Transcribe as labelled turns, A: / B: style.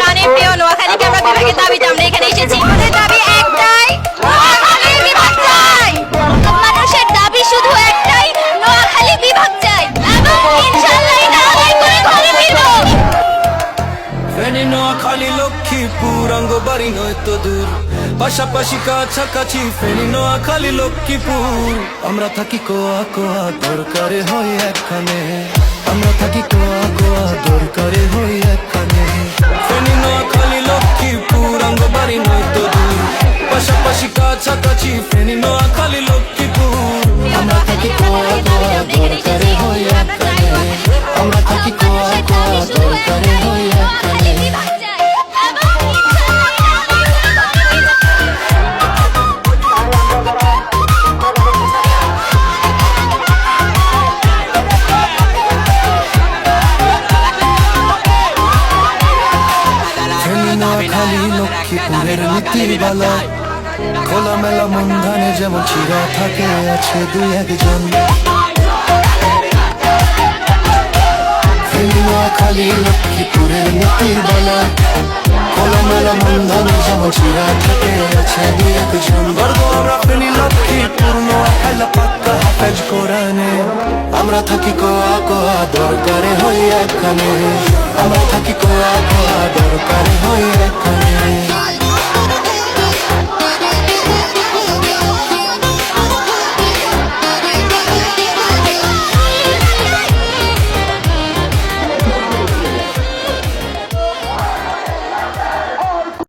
A: প্রাণের প্রিয় নোয়াখালীকে আমরা বিভাগের দাবিতে আমরা এখানে এসেছি। আমাদের দাবি একটাই, নোয়াখালী বিভাগ চাই। মানুষের দাবি শুধু একটাই, নোয়াখালী বিভাগ চাই এবং ইনশাআল্লাহ এটা আদায় করে ঘরে ফিরবো।
B: ফেনী, নোয়াখালী, লক্ষ্মীপুর অঙ্গবাড়ি নয়তো দূর, পাশাপাশি কাছাকাছি ফেনী, নোয়াখালী, লক্ষ্মীপুর। আমরা থাকি কোয়া কোয়া দরকারে হয় একখানে, আমরা থাকি কোয়া কোয়া দরকারে হয় একখানে। ফেনী, নোয়াখালী, লক্ষ্মীপুর অঙ্গবাড়ি নয়তো দূর, পাশাপাশি কাছাকাছি ফেনী, নোয়াখালী, লক্ষ্মীপুর। আমরা থাকি কোয়া কোয়া দরকারে হয় একখানে, আমরা থাকি কোয়া কোয়া দরকারে হয় একখানে। নোয়াখালী, লক্ষ্মীপুরের নীতিবালা খোলামেলা মন্ধানে যেমন চিরা থাকে আছে দুই একজন। নোয়াখালী, লক্ষ্মীপুরের নীতিবালা খোলামেলা মন্ধানে যেমন চিরা থাকে আছে দুই একজন। গর্ব আমরা ফেনী, লক্ষ্মীপুর, নোয়াখালী পাক্কা হাফেজ কোরআনে। আমরা থাকি কোয়া কোয়া দরকারে হই একখানে, আমরা থাকি কোয়া কোয়া দরকারে হই একখানে।